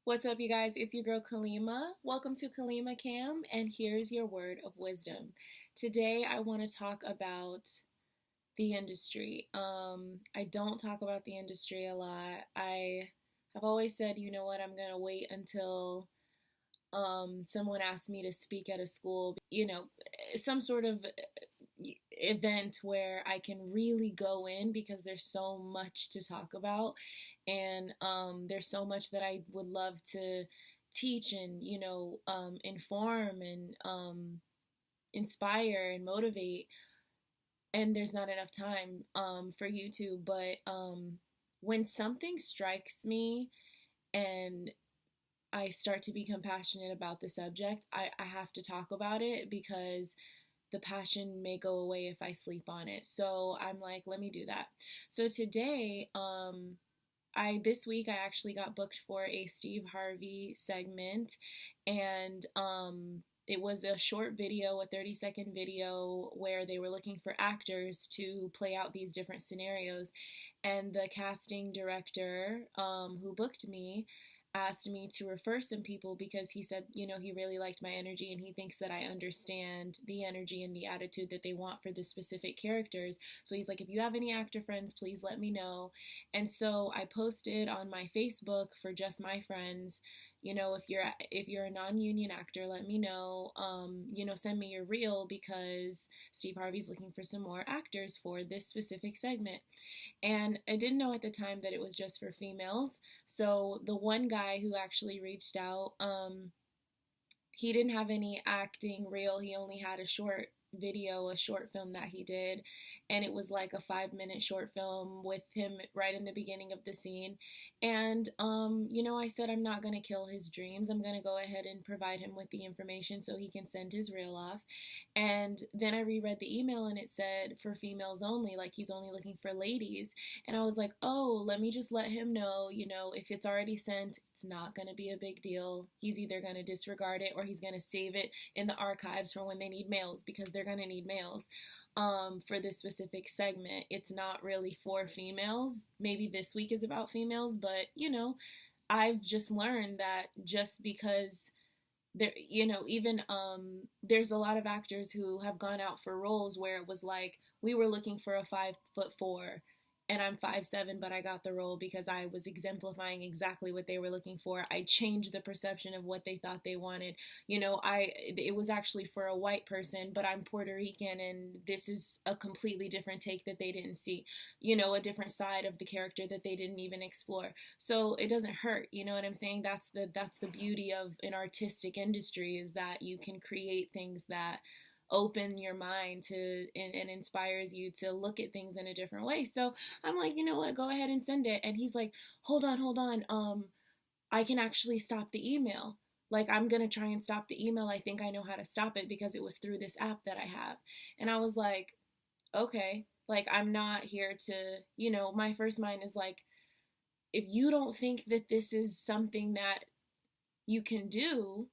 What's up, you guys? It's your girl Kalima. Welcome to Kalima Kam, and here's your word of wisdom. Today, I want to talk about the industry. I don't talk about the industry a lot. I have always said, you know what, I'm going to wait until someone asks me to speak at a school, some sort of event where I can really go in because there's so much to talk about and there's so much that I would love to teach and inform and inspire and motivate, and there's not enough time for YouTube. But when something strikes me and I start to become passionate about the subject, I have to talk about it because the passion may go away if I sleep on it. So I'm like, let me do that. So today, this week I actually got booked for a Steve Harvey segment, and it was a short video, a 30-second video where they were looking for actors to play out these different scenarios. And the casting director who booked me asked me to refer some people because he said, he really liked my energy and he thinks that I understand the energy and the attitude that they want for the specific characters. So he's like, if you have any actor friends, please let me know. And so I posted on my Facebook for just my friends, if you're a non-union actor, let me know. Send me your reel because Steve Harvey's looking for some more actors for this specific segment. And I didn't know at the time that it was just for females. So the one guy who actually reached out, he didn't have any acting reel. He only had a short video, a short film that he did, and it was like a 5-minute short film with him right in the beginning of the scene. And I said I'm not going to kill his dreams. I'm going to go ahead and provide him with the information so he can send his reel off. And then I reread the email and it said for females only, like he's only looking for ladies. And I was like, oh, let me just let him know, if it's already sent, it's not going to be a big deal. He's either going to disregard it or he's going to save it in the archives for when they need males, because they're going to need males for this specific segment. It's not really for females. Maybe this week is about females, but I've just learned that just because there, even there's a lot of actors who have gone out for roles where it was like, we were looking for a 5'4" and I'm 5'7", but I got the role because I was exemplifying exactly what they were looking for. I changed the perception of what they thought they wanted. It was actually for a white person, but I'm Puerto Rican, and this is a completely different take that they didn't see. A different side of the character that they didn't even explore. So it doesn't hurt. You know what I'm saying? That's the beauty of an artistic industry, is that you can create things that open your mind to and inspires you to look at things in a different way. So I'm like, you know what, go ahead and send it. And he's like, hold on, I can actually stop the email. Like, I'm gonna try and stop the email. I think I know how to stop it because it was through this app that I have. And I was like, okay, like, I'm not here to, my first mind is like, if you don't think that this is something that you can do,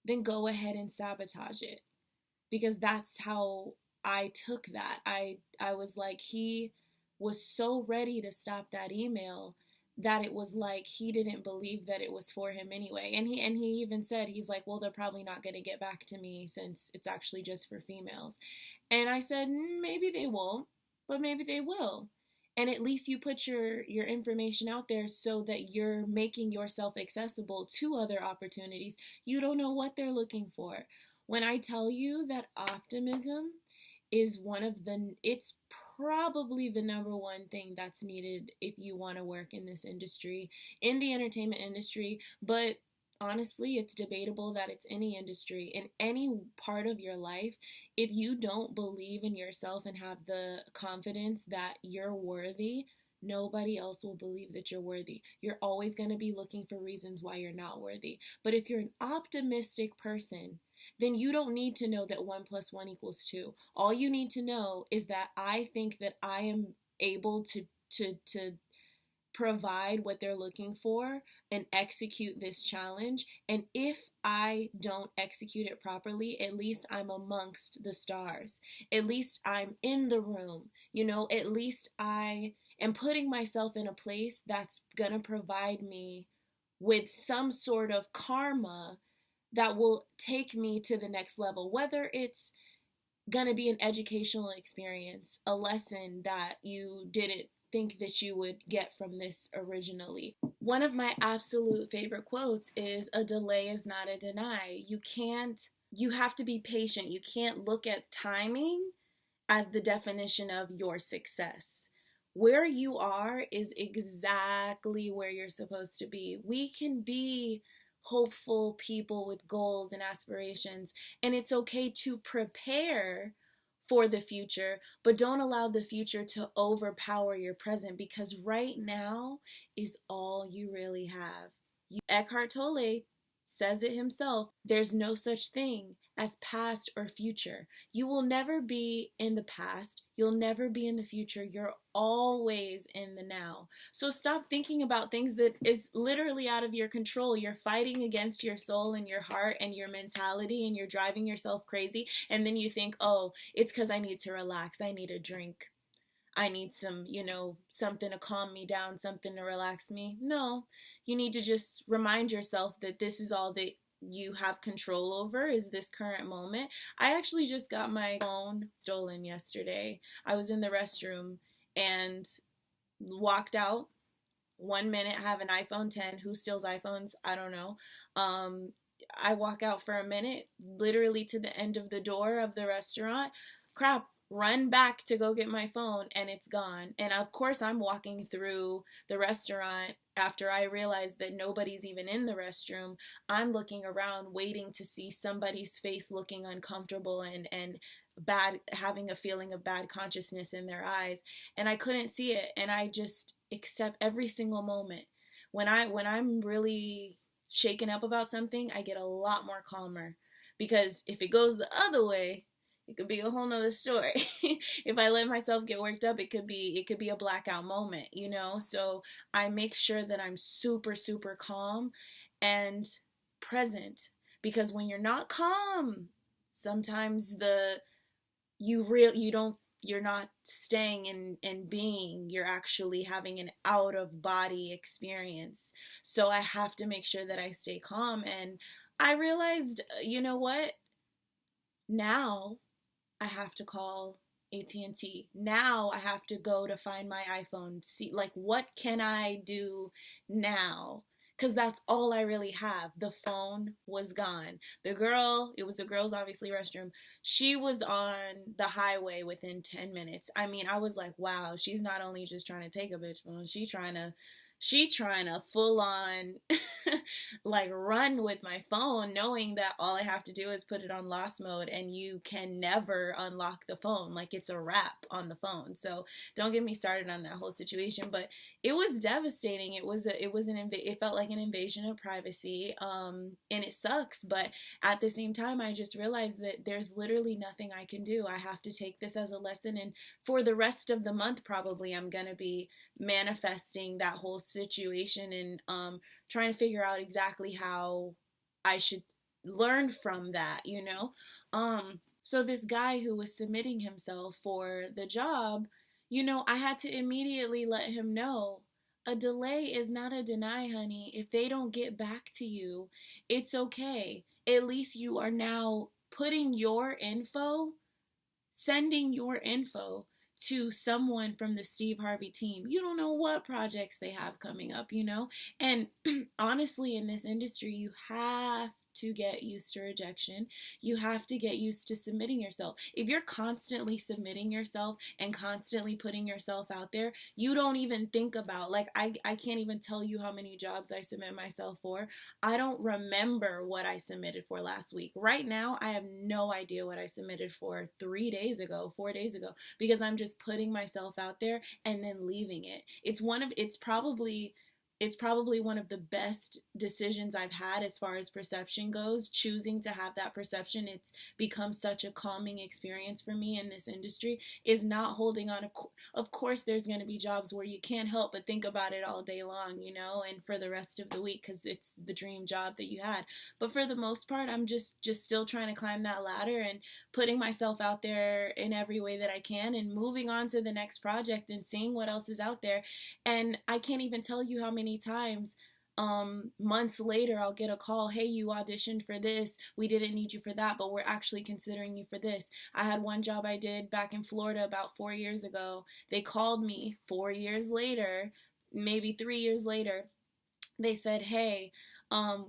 then go ahead and sabotage it, because that's how I took that. I was like, he was so ready to stop that email that it was like he didn't believe that it was for him anyway. And he even said, he's like, well, they're probably not going to get back to me since it's actually just for females. And I said, maybe they won't, but maybe they will. And at least you put your information out there so that you're making yourself accessible to other opportunities. You don't know what they're looking for. When I tell you that optimism is it's probably the number one thing that's needed if you want to work in this industry, in the entertainment industry. But honestly, it's debatable that it's any industry, in any part of your life. If you don't believe in yourself and have the confidence that you're worthy, nobody else will believe that you're worthy. You're always going to be looking for reasons why you're not worthy. But if you're an optimistic person, then you don't need to know that 1 + 1 = 2. All you need to know is that I think that I am able to provide what they're looking for and execute this challenge. And if I don't execute it properly, at least I'm amongst the stars. At least I'm in the room. At least I am putting myself in a place that's gonna provide me with some sort of karma that will take me to the next level, whether it's going to be an educational experience, a lesson that you didn't think that you would get from this originally. One of my absolute favorite quotes is, "A delay is not a deny." You have to be patient. You can't look at timing as the definition of your success. Where you are is exactly where you're supposed to be. We can be hopeful people with goals and aspirations, and it's okay to prepare for the future, but don't allow the future to overpower your present, because right now is all you really have. Eckhart Tolle says it himself. There's no such thing as past or future. You will never be in the past. You'll never be in the future. You're always in the now. So stop thinking about things that is literally out of your control. You're fighting against your soul and your heart and your mentality, and you're driving yourself crazy. And then you think, oh, it's because I need to relax. I need a drink. I need some, something to calm me down, something to relax me. No, you need to just remind yourself that this is all that you have control over, is this current moment. I actually just got my phone stolen yesterday. I was in the restroom and walked out. 1 minute, I have an iPhone 10. Who steals iPhones? I don't know. I walk out for a minute, literally to the end of the door of the restaurant. Crap, run back to go get my phone, and it's gone. And of course, I'm walking through the restaurant after I realize that nobody's even in the restroom. I'm looking around, waiting to see somebody's face looking uncomfortable and bad, having a feeling of bad consciousness in their eyes. And I couldn't see it. And I just accept every single moment. When I'm really shaken up about something, I get a lot more calmer, because if it goes the other way, it could be a whole nother story. If I let myself get worked up, it could be a blackout moment, So I make sure that I'm super, super calm and present, because when you're not calm, sometimes you're not staying in being, you're actually having an out of body experience. So I have to make sure that I stay calm. And I realized, you know what? Now I have to call AT&T. Now I have to go to find my iPhone. See, like, what can I do now? Because that's all I really have. The phone was gone. It was a girl's, obviously, restroom. She was on the highway within 10 minutes. I mean, I was like, wow, she's not only just trying to take a bitch phone, she trying to full on like run with my phone, knowing that all I have to do is put it on lost mode and you can never unlock the phone. Like, it's a wrap on the phone. So don't get me started on that whole situation, but it was devastating. It felt like an invasion of privacy. And it sucks, but at the same time, I just realized that there's literally nothing I can do. I have to take this as a lesson, and for the rest of the month, probably I'm gonna be manifesting that whole situation and trying to figure out exactly how I should learn from that. So this guy who was submitting himself for the job, I had to immediately let him know, a delay is not a deny, honey. If they don't get back to you, it's okay. At least you are now sending your info to someone from the Steve Harvey team. You don't know what projects they have coming up. And honestly, in this industry, you have to get used to rejection. You have to get used to submitting yourself. If you're constantly submitting yourself and constantly putting yourself out there, you don't even think about, like, I can't even tell you how many jobs I submit myself for. I don't remember what I submitted for last week. Right now, I have no idea what I submitted for 4 days ago, because I'm just putting myself out there and then leaving it. It's probably one of the best decisions I've had as far as perception goes, choosing to have that perception. It's become such a calming experience for me in this industry, is not holding on. Of course, there's going to be jobs where you can't help but think about it all day long, and for the rest of the week, because it's the dream job that you had. But for the most part, I'm just still trying to climb that ladder and putting myself out there in every way that I can, and moving on to the next project and seeing what else is out there. And I can't even tell you how many times months later I'll get a call, hey, you auditioned for this, we didn't need you for that, but we're actually considering you for this. I had one job I did back in Florida about 4 years ago. They called me 4 years later, maybe 3 years later. They said, hey,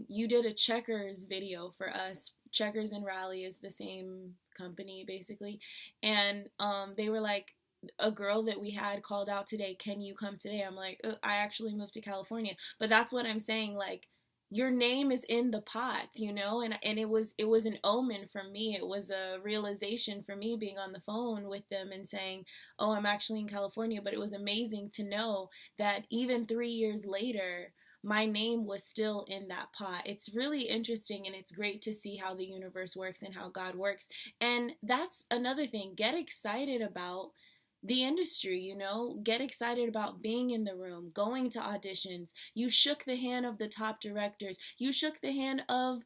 you did a Checkers video for us. Checkers and Rally is the same company, basically. And they were like, a girl that we had called out today, can you come today? I'm like, I actually moved to California. But that's what I'm saying, like, your name is in the pot, you know, and it was an omen for me. It was a realization for me being on the phone with them and saying, oh, I'm actually in California. But it was amazing to know that even 3 years later, my name was still in that pot. It's really interesting, and it's great to see how the universe works and how God works. And that's another thing. Get excited about the industry, you know, get excited about being in the room, going to auditions. You shook the hand of the top directors. You shook the hand of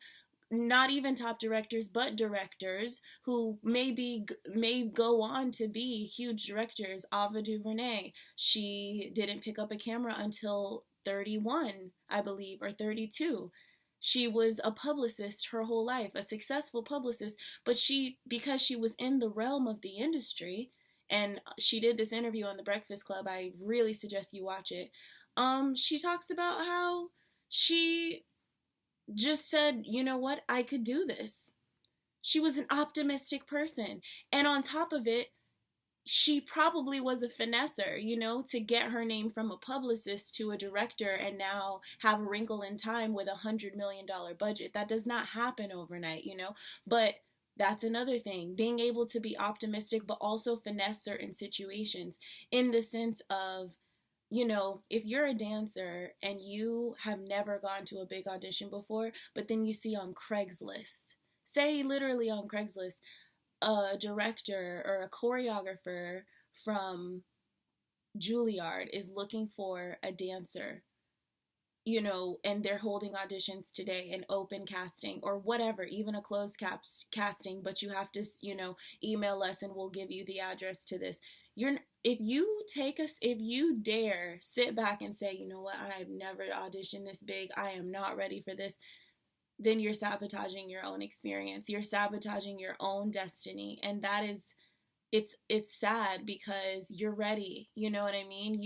not even top directors, but directors who may go on to be huge directors. Ava DuVernay, she didn't pick up a camera until 31, I believe, or 32. She was a publicist her whole life, a successful publicist, but because she was in the realm of the industry, and she did this interview on the Breakfast Club. I really suggest you watch it. She talks about how she just said, you know what, I could do this. She was an optimistic person. And on top of it, she probably was a finesser, you know, to get her name from a publicist to a director and now have a Wrinkle in Time with $100 million budget. That does not happen overnight, you know, but that's another thing. Being able to be optimistic, but also finesse certain situations in the sense of, you know, if you're a dancer and you have never gone to a big audition before, but then you see on Craigslist, say literally on Craigslist, a director or a choreographer from Juilliard is looking for a dancer, you know, and they're holding auditions today, an open casting or whatever, even a closed casting, but you have to, you know, email us and we'll give you the address to this. If you dare sit back and say, you know what, I've never auditioned this big, I am not ready for this, then you're sabotaging your own experience. You're sabotaging your own destiny. And that is, it's sad because you're ready. You know what I mean?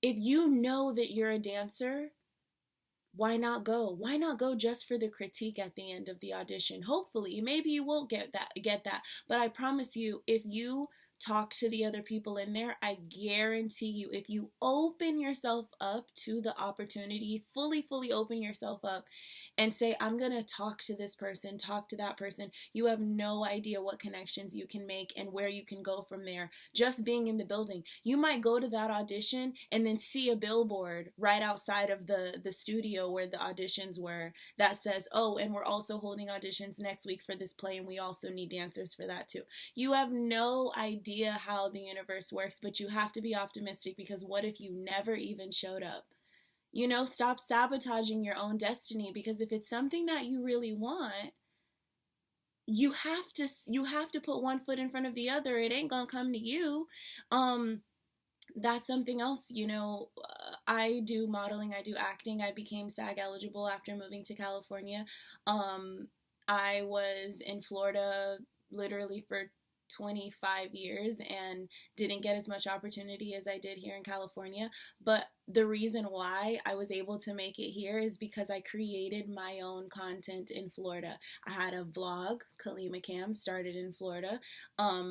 If you know that you're a dancer, why not go? Why not go just for the critique at the end of the audition? Hopefully, maybe you won't get that, but I promise you, if you talk to the other people in there, I guarantee you, if you open yourself up to the opportunity, fully open yourself up and say, I'm going to talk to this person, talk to that person, you have no idea what connections you can make and where you can go from there. Just being in the building. You might go to that audition and then see a billboard right outside of the studio where the auditions were that says, oh, and we're also holding auditions next week for this play and we also need dancers for that too. You have no idea how the universe works, but you have to be optimistic, because what if you never even showed up? You know, stop sabotaging your own destiny, because if it's something that you really want, you have to put one foot in front of the other. It ain't gonna come to you. That's something else, you know. I do modeling, I do acting. I became SAG eligible after moving to California. I was in Florida literally for 25 years and didn't get as much opportunity as I did here in California. But the reason why I was able to make it here is because I created my own content in Florida. I had a vlog, Kalima Kam, started in Florida.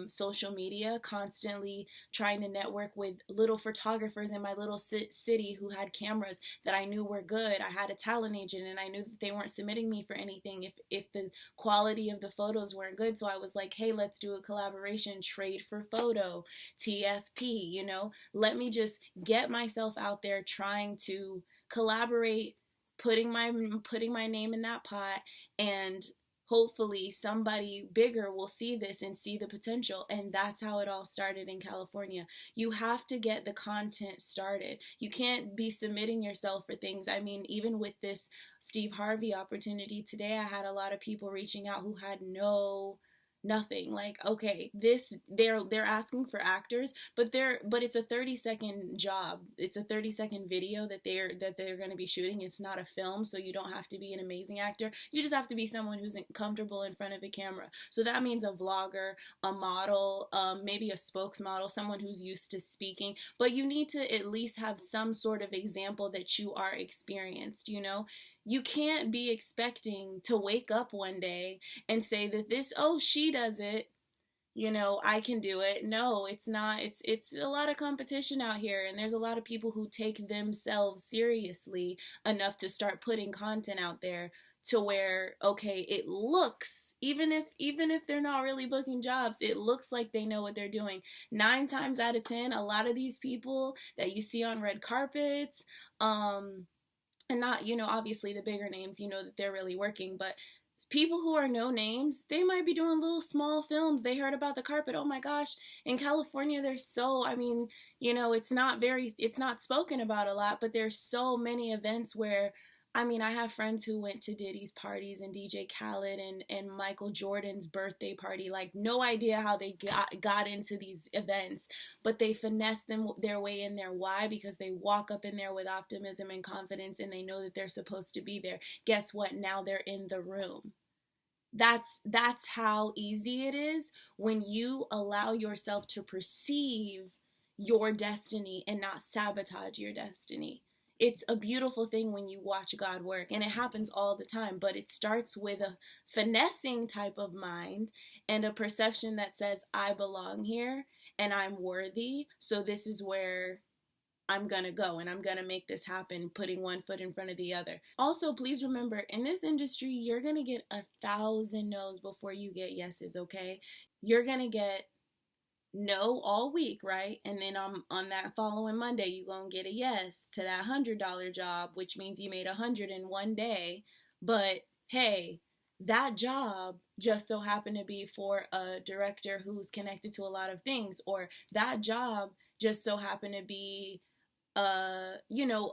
Social media, constantly trying to network with little photographers in my little city who had cameras that I knew were good. I had a talent agent and I knew that they weren't submitting me for anything if the quality of the photos weren't good. So I was like, hey, let's do a collaboration, trade for photo, TFP, you know, let me just get myself out there trying to collaborate, putting my name in that pot, and hopefully somebody bigger will see this and see the potential. And that's how it all started in California. You have to get the content started. You can't be submitting yourself for things. I mean, even with this Steve Harvey opportunity today, I had a lot of people reaching out who had no nothing. Like, okay, this, they're asking for actors, but it's a 30-second job. It's a 30-second video that they're going to be shooting. It's not a film, so you don't have to be an amazing actor. You just have to be someone who's comfortable in front of a camera. So that means a vlogger, a model, maybe a spokesmodel, someone who's used to speaking, but you need to at least have some sort of example that you are experienced, you know? You can't be expecting to wake up one day and say that this, oh, she does it, you know, I can do it. No, it's not. It's a lot of competition out here, and there's a lot of people who take themselves seriously enough to start putting content out there to where, okay, it looks, even if they're not really booking jobs, it looks like they know what they're doing. 9 times out of 10, a lot of these people that you see on red carpets, and not, you know, obviously the bigger names, you know that they're really working, but people who are no names, they might be doing little small films. They heard about the carpet. Oh my gosh, in California, there's so, I mean, you know, it's not spoken about a lot, but there's so many events where, I mean, I have friends who went to Diddy's parties and DJ Khaled and Michael Jordan's birthday party. Like, no idea how they got into these events, but they finessed their way in there. Why? Because they walk up in there with optimism and confidence, and they know that they're supposed to be there. Guess what? Now they're in the room. That's how easy it is when you allow yourself to perceive your destiny and not sabotage your destiny. It's a beautiful thing when you watch God work, and it happens all the time, but it starts with a finessing type of mind and a perception that says, I belong here and I'm worthy, so this is where I'm gonna go and I'm gonna make this happen, putting one foot in front of the other. Also, please remember, in this industry, you're gonna get 1,000 no's before you get yeses, okay? You're gonna get no all week, right? And then on that following Monday, you're gonna get a yes to that $100 job, which means you made 100 in one day. But hey, that job just so happened to be for a director who's connected to a lot of things, or that job just so happened to be you know,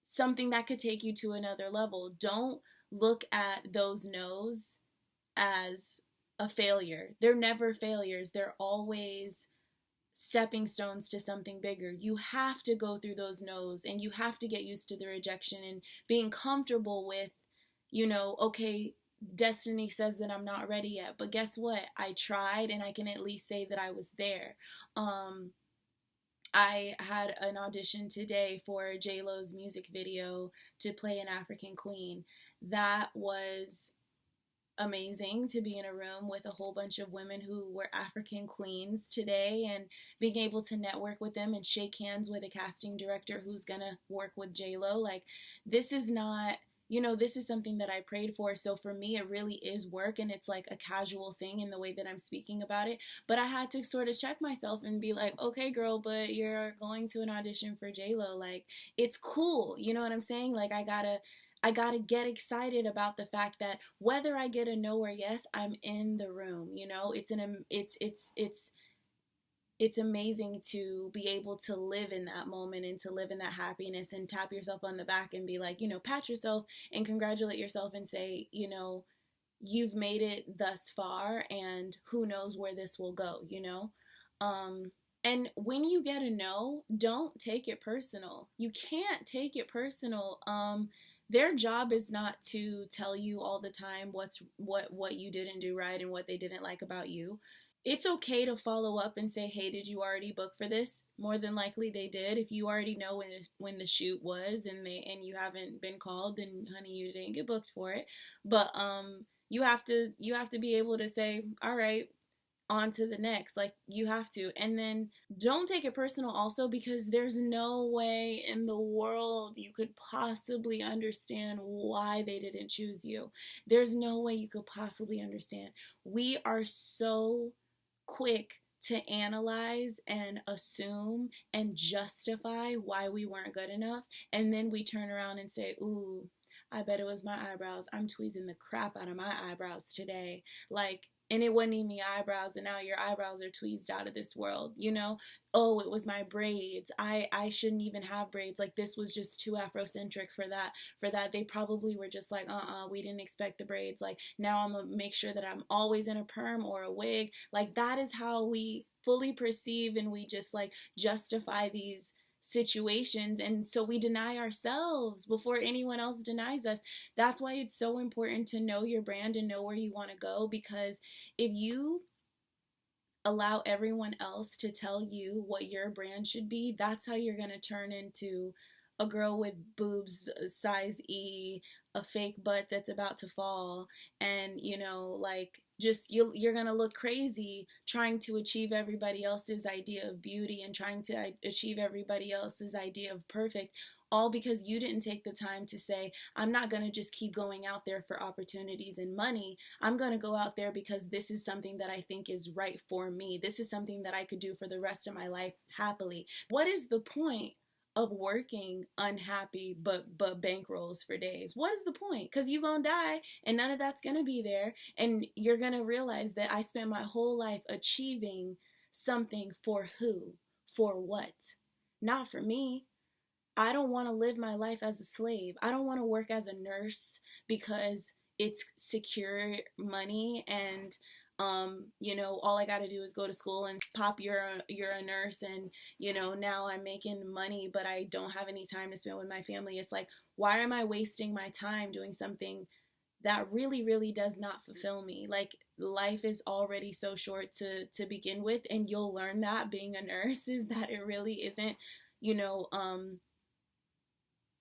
something that could take you to another level. Don't look at those no's as a failure. They're never failures. They're always stepping stones to something bigger. You have to go through those no's, and you have to get used to the rejection and being comfortable with, you know, okay, destiny says that I'm not ready yet, but guess what? I tried, and I can at least say that I was there. I had an audition today for J-Lo's music video to play an African queen. That was amazing, to be in a room with a whole bunch of women who were African queens today, and being able to network with them and shake hands with a casting director who's gonna work with J-Lo. Like, this is not, you know, this is something that I prayed for. So for me, it really is work, and it's like a casual thing in the way that I'm speaking about it. But I had to sort of check myself and be like, okay, girl, but you're going to an audition for J-Lo. Like, it's cool. You know what I'm saying? Like, I gotta get excited about the fact that whether I get a no or yes, I'm in the room. You know, it's amazing to be able to live in that moment and to live in that happiness and tap yourself on the back and be like, you know, pat yourself and congratulate yourself and say, you know, you've made it thus far, and who knows where this will go, you know? And when you get a no, don't take it personal. You can't take it personal. Their job is not to tell you all the time what you didn't do right and what they didn't like about you. It's okay to follow up and say, hey, did you already book for this? More than likely they did. If you already know when the shoot was, and you haven't been called, then honey, you didn't get booked for it. But you have to be able to say, all right, on to the next. Like, you have to. And then don't take it personal also, because there's no way in the world you could possibly understand why they didn't choose you. There's no way you could possibly understand. We are so quick to analyze and assume and justify why we weren't good enough, and then we turn around and say, ooh, I bet it was my eyebrows. I'm tweezing the crap out of my eyebrows today. Like, and it wasn't even your eyebrows, and now your eyebrows are tweezed out of this world, you know? Oh, it was my braids. I shouldn't even have braids. Like, this was just too Afrocentric for that. For that, they probably were just like, we didn't expect the braids. Like, now I'm gonna make sure that I'm always in a perm or a wig. Like, that is how we fully perceive, and we just like justify these situations, and so we deny ourselves before anyone else denies us. That's why it's so important to know your brand and know where you want to go, because if you allow everyone else to tell you what your brand should be, that's how you're going to turn into a girl with boobs size E, a fake butt that's about to fall, and you know, like, just you're going to look crazy trying to achieve everybody else's idea of beauty and trying to achieve everybody else's idea of perfect, all because you didn't take the time to say, I'm not going to just keep going out there for opportunities and money. I'm going to go out there because this is something that I think is right for me. This is something that I could do for the rest of my life happily. What is the point of working unhappy but bankrolls for days? What is the point? Because you're gonna die and none of that's gonna be there, and you're gonna realize that I spent my whole life achieving something for who? For what? Not for me. I don't want to live my life as a slave. I don't want to work as a nurse because it's secure money, and you know, all I got to do is go to school and pop, you're a nurse, and you know, now I'm making money but I don't have any time to spend with my family. It's like, why am I wasting my time doing something that really does not fulfill me? Like, life is already so short to begin with, and you'll learn that being a nurse, is that it really isn't, you know,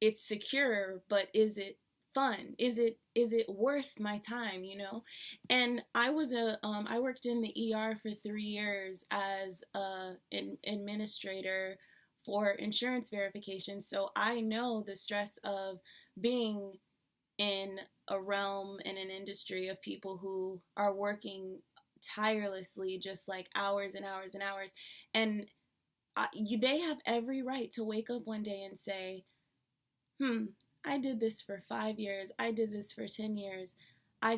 it's secure, but is it fun? Is it worth my time, you know? And I worked in the ER for 3 years as an administrator for insurance verification, so I know the stress of being in a realm, in an industry of people who are working tirelessly, just like hours and hours and hours, and they have every right to wake up one day and say, I did this for 5 years. I did this for 10 years.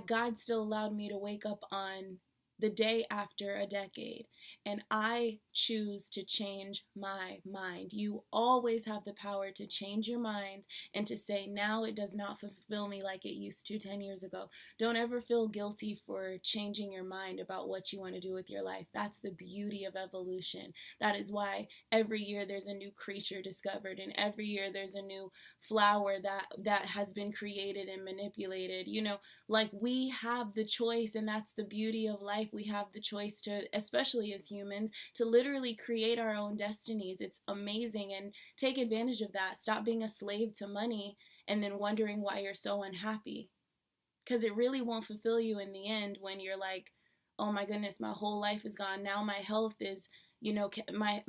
God still allowed me to wake up on the day after a decade, and I choose to change my mind. You always have the power to change your mind and to say, now it does not fulfill me like it used to 10 years ago. Don't ever feel guilty for changing your mind about what you want to do with your life. That's the beauty of evolution. That is why every year there's a new creature discovered, and every year there's a new flower that has been created and manipulated. You know, like, we have the choice, and that's the beauty of life. We have the choice to, especially as humans, to literally create our own destinies. It's amazing, and take advantage of that. Stop being a slave to money and then wondering why you're so unhappy, because it really won't fulfill you in the end when you're like, oh my goodness, my whole life is gone. Now my health is, you know, my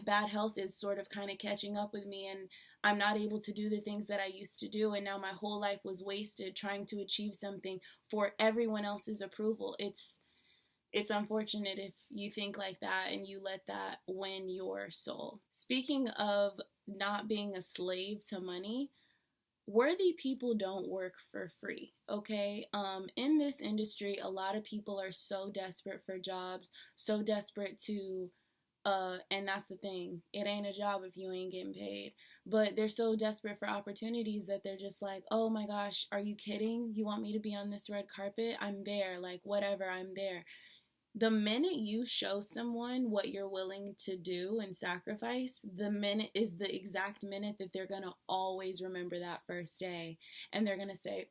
bad health is sort of kind of catching up with me, and I'm not able to do the things that I used to do, and now my whole life was wasted trying to achieve something for everyone else's approval. It's unfortunate if you think like that and you let that win your soul. Speaking of not being a slave to money, worthy people don't work for free, okay? In this industry, a lot of people are so desperate for jobs, so desperate to and that's the thing. It ain't a job if you ain't getting paid. But they're so desperate for opportunities that they're just like, oh my gosh, are you kidding? You want me to be on this red carpet? I'm there. Like, whatever, I'm there. The minute you show someone what you're willing to do and sacrifice, the minute is the exact minute that they're going to always remember that first day. And they're going to say,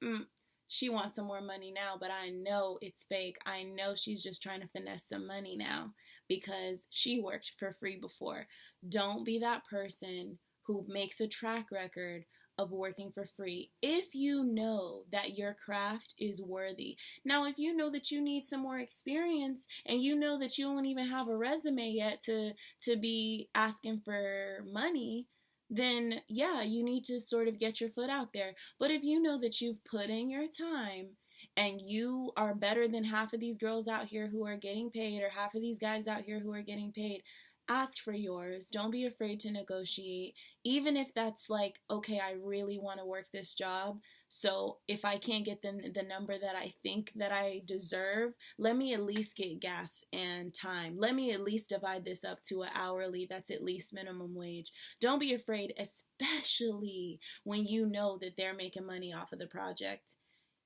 she wants some more money now, but I know it's fake. I know she's just trying to finesse some money now because she worked for free before. Don't be that person who makes a track record of working for free if you know that your craft is worthy. Now, if you know that you need some more experience and you know that you don't even have a resume yet to be asking for money, then yeah, you need to sort of get your foot out there. But if you know that you've put in your time and you are better than half of these girls out here who are getting paid, or half of these guys out here who are getting paid, ask for yours. Don't be afraid to negotiate. Even if that's like, okay, I really want to work this job. So if I can't get the number that I think that I deserve, let me at least get gas and time. Let me at least divide this up to an hourly that's at least minimum wage. Don't be afraid, especially when you know that they're making money off of the project.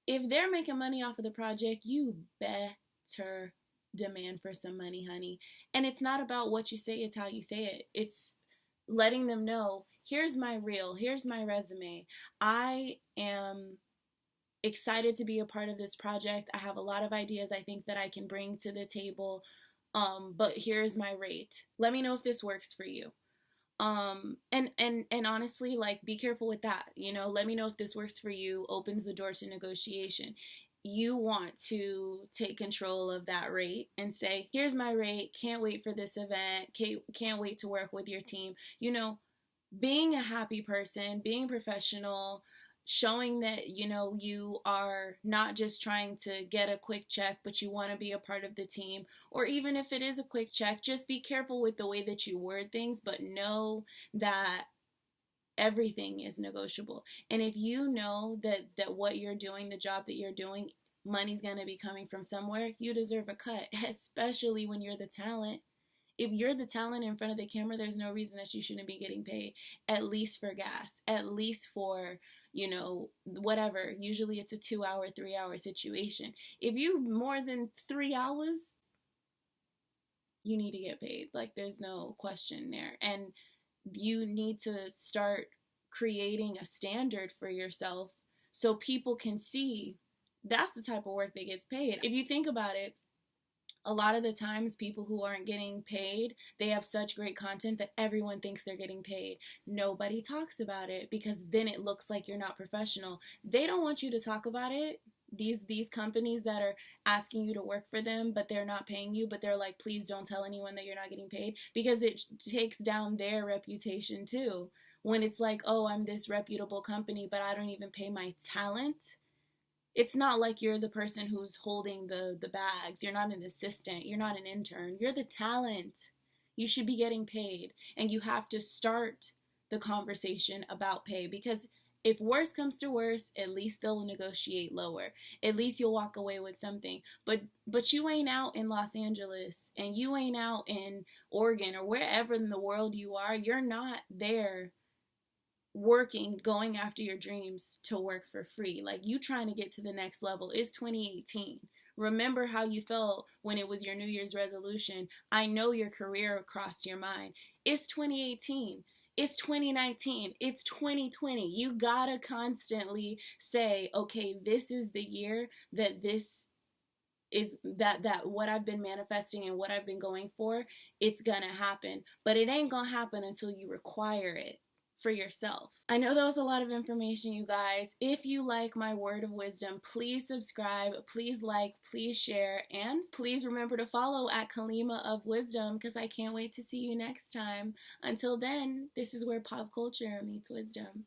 If they're making money off of the project, you better demand for some money, honey. And it's not about what you say, it's how you say it. It's letting them know, here's my reel, here's my resume. I am excited to be a part of this project. I have a lot of ideas I think that I can bring to the table. But here's my rate. Let me know if this works for you. And honestly, like, be careful with that. Let me know if this works for you. Opens the door to negotiation. You want to take control of that rate and say, here's my rate, can't wait for this event, can't wait to work with your team. Being a happy person, being professional, showing that you are not just trying to get a quick check, but you want to be a part of the team. Or even if it is a quick check, just be careful with the way that you word things, but know that everything is negotiable. And if you know that what you're doing, the job that you're doing, money's going to be coming from somewhere, you deserve a cut, especially when you're the talent. If you're the talent in front of the camera, there's no reason that you shouldn't be getting paid, at least for gas, at least for, whatever. Usually it's a 2-hour, 3-hour situation. If you more than 3 hours, you need to get paid. Like, there's no question there. And you need to start creating a standard for yourself so people can see that's the type of work that gets paid. If you think about it, a lot of the times people who aren't getting paid, they have such great content that everyone thinks they're getting paid. Nobody talks about it because then it looks like you're not professional. They don't want you to talk about it. These companies that are asking you to work for them, but they're not paying you, but they're like, please don't tell anyone that you're not getting paid, because it takes down their reputation too. When it's like, oh, I'm this reputable company, but I don't even pay my talent. It's not like you're the person who's holding the bags. You're not an assistant. You're not an intern. You're the talent. You should be getting paid. And you have to start the conversation about pay, because if worse comes to worse, at least they'll negotiate lower. At least you'll walk away with something. But you ain't out in Los Angeles, and you ain't out in Oregon, or wherever in the world you are. You're not there working, going after your dreams to work for free. Like, you trying to get to the next level. It's 2018. Remember how you felt when it was your New Year's resolution. I know your career crossed your mind. It's 2018. It's 2019. It's 2020. You gotta constantly say, okay, this is the year that this is that what I've been manifesting and what I've been going for, it's gonna happen. But it ain't gonna happen until you require it for yourself. I know that was a lot of information, you guys. If you like my word of wisdom, please subscribe, please like, please share, and please remember to follow at Kalima of Wisdom, because I can't wait to see you next time. Until then, this is where pop culture meets wisdom.